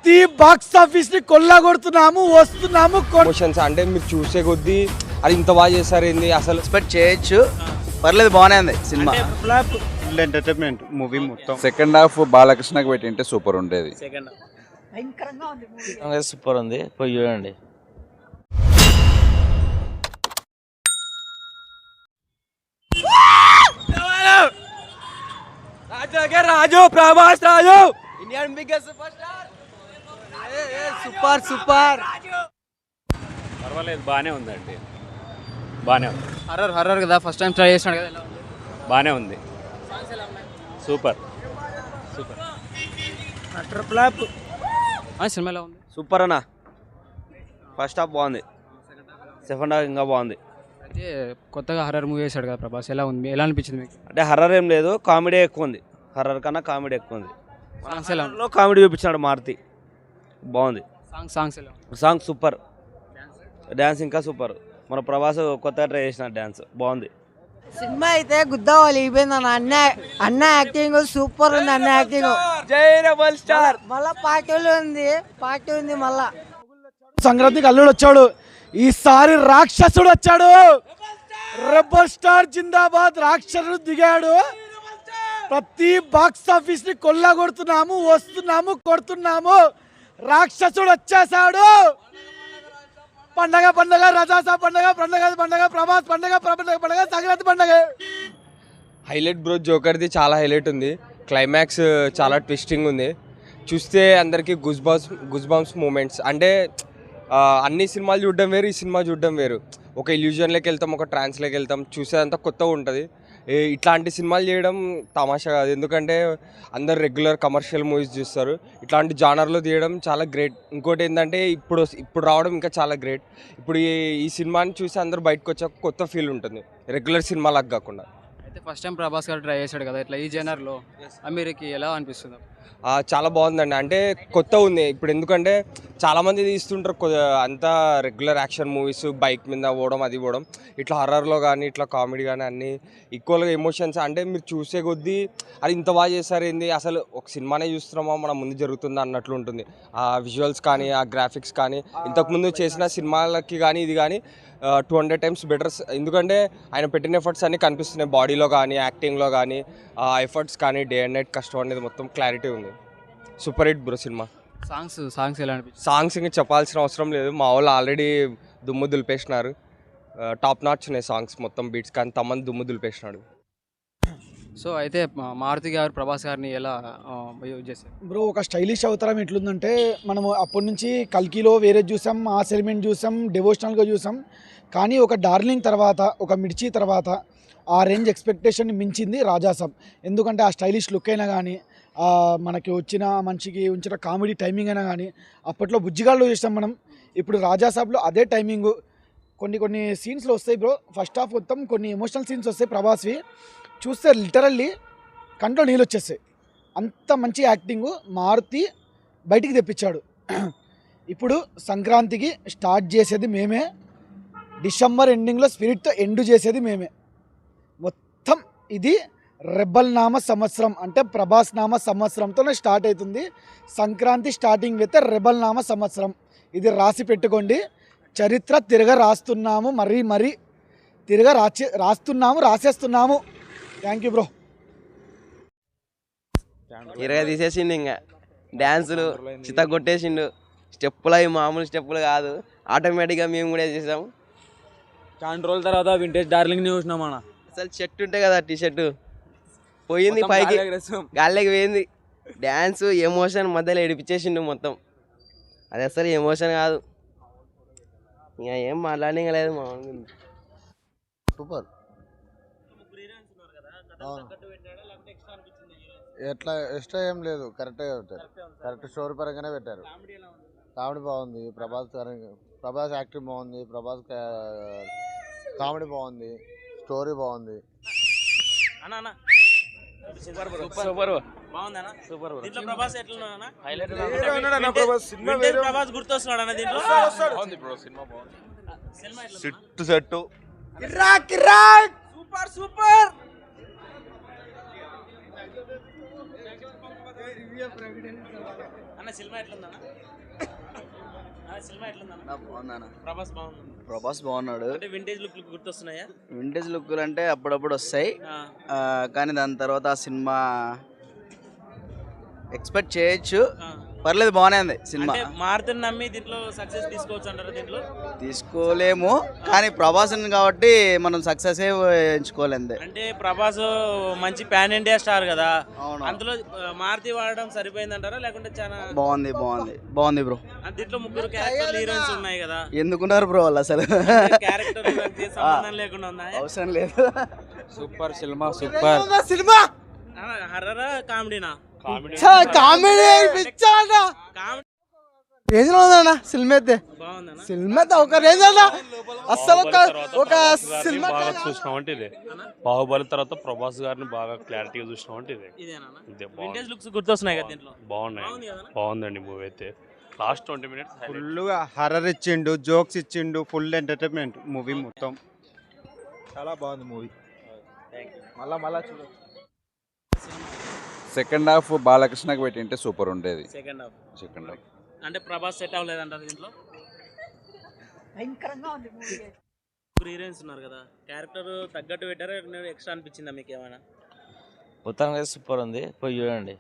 ప్రతి box office ని కొల్లగొడుతున్నాము, వస్తున్నాము. క్వశ్చన్స్ అంటే మీరు చూసే కొద్దీ అది ఇంత బాగా చేస్తారు ఏంది అసలు ఎక్స్పెక్ట్ చేయొచ్చు, పర్లేదు, బాగానే ఉంది సినిమా. ఫుల్ ఎంటర్టైన్మెంట్ మూవీ మొత్తం. సెకండ్ హాఫ్ బాలకృష్ణకి పెట్టింటే సూపర్ ఉండేది. సూపర్ ఉంది, పోయి చూడండి. Raju Prabhas Raju Indian biggest super star. Super super. పర్వాలేదు, బాగానే ఉందండి, బాగానే ఉంది. హర్రర్ కదా, ఫస్ట్ టైం ట్రై చేసినాడు కదా, బాగానే ఉంది. Super super. సినిమాలో ఉంది. సూపర్ అన్న. ఫస్ట్ హాఫ్ బాగుంది, సెకండ్ హాఫ్ ఇంకా బాగుంది. అయితే కొత్తగా హర్రర్ మూవీ చేశాడు కదా ప్రభాస్, ఎలా ఉంది, ఎలా అనిపించింది మీకు? అంటే హర్రర్ ఏం లేదు, కామెడీ ఎక్కువ ఉంది. హర్రర్ కన్నా కామెడీ ఎక్కువ ఉంది. సాంగ్స్ ఎలా ఉంది? కామెడీ చూపించినాడు మారుతి, బాగుంది. సాంగ్స్ ఎలా ఉంది? సాంగ్ సూపర్, డ్యాన్స్ ఇంకా సూపర్. మన ప్రభాస్ కొత్తగా ట్రై చేసిన డ్యాన్స్ బాగుంది. సినిమా అయితే గుద్దా అయిపోయింది అన్న. అన్న యాక్టింగ్ సూపర్ ఉంది, అన్న యాక్టింగ్. జై రెబల్ స్టార్. మళ్ళా పార్టీ ఉంది మళ్ళా. సంక్రాంతికి అల్లుడు వచ్చాడు, ఈసారి రాక్షసుడు వచ్చాడు. రెబల్ స్టార్ జిందాబాద్. రాక్షసుడు దిగాడు. ప్రతి బాక్స్ ఆఫీస్ ని కొల్లగొడుతున్నాము, వస్తున్నాము, కొడుతున్నాము. రాక్షసుడు వచ్చేసాడు. పండగ పండగ, రజాసా పండగ, పండగ పండగ, ప్రభాస్ పండగ, పండగ, సంక్రాంతి పండగ. హైలైట్ బ్రో, జోకర్ది చాలా హైలైట్ ఉంది. క్లైమాక్స్ చాలా ట్విస్టింగ్ ఉంది. చూస్తే అందరికీ గుజ్ బంప్స్ మూమెంట్స్. అంటే అన్ని సినిమాలు చూడడం వేరు, ఈ సినిమా చూడడం వేరు. ఒక ఇల్యూజన్లోకి వెళ్తాం, ఒక ట్రాన్స్లోకి వెళ్తాం, చూసేదంతా కొత్తగా ఉంటుంది. ఇట్లాంటి సినిమాలు చేయడం తమాషా కాదు, ఎందుకంటే అందరు రెగ్యులర్ కమర్షియల్ మూవీస్ చూస్తారు. ఇట్లాంటి జానర్లో తీయడం చాలా గ్రేట్. ఇంకోటి ఏంటంటే ఇప్పుడు రావడం ఇంకా చాలా గ్రేట్. ఇప్పుడు ఈ సినిమాని చూసి అందరూ బయటకు వచ్చాక కొత్త ఫీల్ ఉంటుంది, రెగ్యులర్ సినిమాలకు కాకుండా. అయితే ఫస్ట్ టైం ప్రభాస్ గారు ట్రై చేశాడు కదా, ఇట్లా ఈ జనర్లో అమీర్కి ఎలా అనిపిస్తుంది? చాలా బాగుందండి. అంటే కొత్త ఉంది ఇప్పుడు, ఎందుకంటే చాలామంది తీస్తుంటారు అంతా రెగ్యులర్ యాక్షన్ మూవీస్, బైక్ మీద పోవడం, అది పోవడం. ఇట్లా హర్రర్లో కానీ, ఇట్లా కామెడీ కానీ అన్నీ ఈక్వల్గా ఎమోషన్స్. అంటే మీరు చూసే కొద్దీ అది ఇంత బాగా చేస్తారు ఏంది అసలు, ఒక సినిమానే చూస్తున్నామా, మన ముందు జరుగుతుందా అన్నట్లు ఉంటుంది. ఆ విజువల్స్ కానీ, ఆ గ్రాఫిక్స్ కానీ, ఇంతకుముందు చేసిన సినిమాలకి కానీ ఇది కానీ 200 times బెటర్. ఎందుకంటే ఆయన పెట్టిన ఎఫర్ట్స్ అన్నీ కనిపిస్తున్నాయి, బాడీలో కానీ, యాక్టింగ్లో కానీ, ఆ ఎఫర్ట్స్ కానీ, డే అండ్ నైట్ కష్టం అనేది మొత్తం క్లారిటీ ఉంది. Super hit bro cinema. Songs ఎలా అనిపించింది? సాంగ్స్ ఇంకా చెప్పాల్సిన అవసరం లేదు, మా వాళ్ళు ఆల్రెడీ దుమ్ము దులిపేసినారు. టాప్ నాచ్ ఉన్నాయి సాంగ్స్, మొత్తం బీట్స్ కానీ తమ్మని దుమ్ము దులిపేసినాడు. సో అయితే మారుతి గారు ప్రభాస్ గారిని ఎలా యూజ్ చేశారు బ్రో? ఒక స్టైలిష్ అవతారం ఎట్లుందంటే, మనము అప్పటి నుంచి కల్కిలో వేరే చూసాం, మాస్ ఎలిమెంట్ చూసాం, డివోషనల్గా చూసాం. కానీ ఒక డార్లింగ్ తర్వాత, ఒక మిర్చి తర్వాత ఆ రేంజ్ ఎక్స్పెక్టేషన్ మించింది రాజాసాబ్. ఎందుకంటే ఆ స్టైలిష్ లుక్ అయినా కానీ, మనకి వచ్చిన మనిషికి ఉంచిన కామెడీ టైమింగ్ అయినా కానీ, అప్పట్లో బుజ్జిగాళ్ళు చూసాం మనం, ఇప్పుడు రాజాసాబ్లో అదే టైమింగు. కొన్ని సీన్స్లో వస్తాయి బ్రో, ఫస్ట్ హాఫ్ మొత్తం కొన్ని ఎమోషనల్ సీన్స్ వస్తాయి ప్రభాస్వి, చూస్తే లిటరల్లీ కంట్లో నీళ్ళు వచ్చేస్తాయి. అంత మంచి యాక్టింగు మారుతి బయటికి తెప్పించాడు. ఇప్పుడు సంక్రాంతికి స్టార్ట్ చేసేది మేమే, డిసెంబర్ ఎండింగ్లో స్పిరిట్తో ఎండ్ చేసేది మేమే. మొత్తం ఇది రెబల్ నామ సంవత్సరం, అంటే ప్రభాస్ నామ సంవత్సరంతోనే స్టార్ట్ అవుతుంది. సంక్రాంతి స్టార్టింగ్ అయితే రెబల్ నామ సంవత్సరం. ఇది రాసి పెట్టుకోండి. చరిత్ర రాస్తున్నాము, మరీ రాసేస్తున్నాము. Thank you bro. ఇరగా తీసేసిండు, ఇంకా డ్యాన్సులు చిత్త కొట్టేసిండు. స్టెప్పులు అవి మామూలు స్టెప్పులు కాదు, ఆటోమేటిక్గా మేము కూడా చేసాము. చాలా రోజుల తర్వాత వింటేజ్ డార్లింగ్ చూసినాం అన్న. అసలు షర్ట్ ఉంటే కదా, టీ షర్టు పోయింది పైకి, గాల్లోకి పోయింది. డ్యాన్స్ ఎమోషన్ మధ్యలో ఏడిపించేసిండు మొత్తం. అది అసలు ఎమోషన్ కాదు, ఇంకా ఏం మాట్లాడడం లేదు మా. సూపర్. ఎట్లా ఎక్స్ట్రా ఏం లేదు, కరెక్ట్గా పెట్టారు. కరెక్ట్ స్టోరీ పరంగానే పెట్టారు. కామెడీ బాగుంది, ప్రభాస్ యాక్టింగ్ బాగుంది, ప్రభాస్ కామెడీ బాగుంది, స్టోరీ బాగుంది. Set super. అన్న సినిమా ఎట్లుందన్న సినిమా ఎట్లుందన్న బాగుందన్న. ప్రభాస్ బాగుంది. ప్రభాస్ బాగున్నాడు. అంటే వింటేజ్ లుక్ గుర్తొస్తున్నాయా? వింటేజ్ లుక్లు అంటే అప్పుడప్పుడు వస్తాయి, ఆ, కానీ దాని తర్వాత ఆ సినిమా ఎక్స్పెక్ట్ చేయొచ్చు. ఆ. పర్లేదు, బాగానే ఉంది సినిమా. అంటే మారుతిని నమ్మి దీంట్లో సక్సెస్ తీసుకోవచ్చు అంటారా? దీంట్లో తీసుకోలేము, కానీ ప్రభాస్ కాబట్టి మనం సక్సెస్ ఎంచుకోలేందే. అంటే ప్రభాస్ మంచి పాన్ ఇండియా స్టార్ కదా, అవును, అందులో మారుతి వాడడం సరిపోయిందంటారా లేకుంటే చాలా బాగుంది బాగుంది బాగుంది బ్రో. దీంట్లో ముగ్గురు క్యారెక్టర్ హీరోయిన్స్ ఉన్నాయి కదా, ఎందుకున్నారు బ్రో వాళ్ళు అసలు? క్యారెక్టర్ సంబంధం లేకుండా ఉన్నాయి. అవసరం లేదు. సూపర్ సినిమా, సూపర్ సినిమా హర్రరా కామెడీనా? కామెడీ కామెడీ రేంజ్ లో ఉందన్న సినిమా అయితే. బాగుందన్న. సినిమా అయితే ఒక రేంజ్ అన్న, అస్సలు ఒక సినిమా బాగా చూసినామంటే ఇదే. బాహుబలి తర్వాత ప్రభాస్ గారిని బాగా క్లారిటీగా చూసినామంటే ఇదే. ఇదేనా? ఇదే వింటేజ్ లుక్స్ గుర్తొస్తున్నాయి కదా దీంట్లో. బాగున్నాయి. బాగుంది కదా? బాగుందండి మూవీ అయితే. లాస్ట్ 20 minutes ఫుల్గా హర్రర్ ఇచ్చిండు, జోక్స్ ఇచ్చిండు, ఫుల్ ఎంటర్టైన్మెంట్ మూవీ మొత్తం. చాలా బాగుంది మూవీ. మళ్ళా చూడొచ్చు. సెకండ్ హాఫ్ బాలకృష్ణకి పెట్టింటే సూపర్ ఉండేది. సెకండ్ హాఫ్ సెకండ్ హాఫ్ అంటే ప్రభాస్ సెట్ అవ్వలేదంటారు దీంట్లో. ముగ్గురు హీరోయిన్స్ ఉన్నారు కదా, క్యారెక్టర్ తగ్గట్టు పెట్టారా ఎక్స్ట్రా అనిపించిందా మీకు ఏమైనా? మొత్తం సూపర్ ఉంది, పోయి చూడండి.